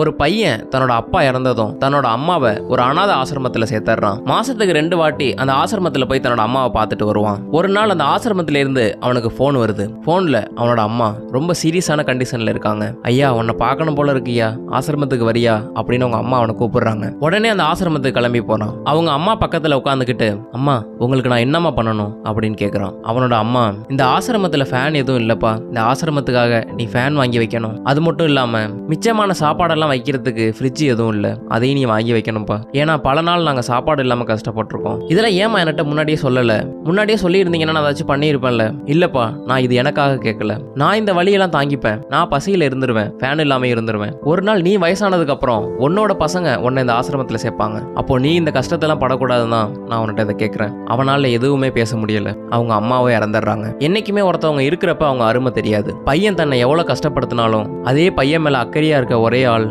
ஒரு பையன் தன்னோட அப்பா இறந்ததும் தன்னோட அம்மாவை ஒரு அனாதை ஆசிரமத்துல சேர்த்துறான். மாசத்துக்கு 2 வாட்டி அந்த ஆசிரமத்துல போய் தன்னோட அம்மாவை பார்த்துட்டு வருவான். ஒரு நாள் அந்த ஆசிரமத்துல இருந்து அவனுக்கு போன் வருது. போன்ல அவனோட அம்மா ரொம்ப சீரியஸான கண்டிஷன்ல இருக்காங்க. ஐயா, உன்னை பார்க்கணும் போல இருக்குயா, ஆசிரமத்துக்கு வரியா அப்படின்னு அவங்க அம்மா அவனை கூப்பிடுறாங்க. உடனே அந்த ஆசிரமத்துக்கு கிளம்பி போறான். அவங்க அம்மா பக்கத்துல உட்காந்துக்கிட்டு, அம்மா உங்களுக்கு நான் என்னம்மா பண்ணணும் அப்படின்னு கேட்கறான். அவனோட அம்மா, இந்த ஆசிரமத்துல ஃபேன் எதுவும் இல்லப்பா, இந்த ஆசிரமத்துக்காக நீ ஃபேன் வாங்கி வைக்கணும். அது மட்டும் இல்லாம மிச்சமான சாப்பாடெல்லாம் வைக்கிறதுக்கு ஃப்ரிட்ஜ் எதுவும் இல்லை, அதையும் நீ வாங்கி வைக்கணும்ப்பா. ஏன்னா பல நாள் நாங்கள் சாப்பாடு இல்லாமல் கஷ்டப்பட்டிருக்கோம். இதெல்லாம் ஏமா என்கிட்ட முன்னாடியே சொல்லலை? முன்னாடியே சொல்லியிருந்தீங்கன்னா நான் ஏதாச்சும் பண்ணியிருப்பேன்ல. இல்லைப்பா, நான் இது எனக்காக கேட்கல. நான் இந்த வழியெல்லாம் தாங்கிப்பேன். நான் பசியில் இருந்துருவேன், ஃபேன் இல்லாமல் இருந்துருவேன். ஒரு நாள் நீ வயசானதுக்கு அப்புறம் உன்னோட பசங்க உன்னை இந்த ஆசிரமத்தில் சேர்ப்பாங்க. அப்போ நீ இந்த கஷ்டத்தெல்லாம் படக்கூடாதுன்னு தான் நான் உன்கிட்ட இதை கேட்குறேன். அவனால் எதுவுமே பேச முடியல. அவங்க அம்மாவே இறந்துடுறாங்க. என்னைக்குமே ஒருத்தவங்க இருக்கிறப்ப அவங்க அருமை தெரியாது. பையன் தன்னை எவ்வளோ கஷ்டப்படுத்தினாலும் அதே பையன் மேலே அக்கறையாக இருக்க ஒரே ஆள்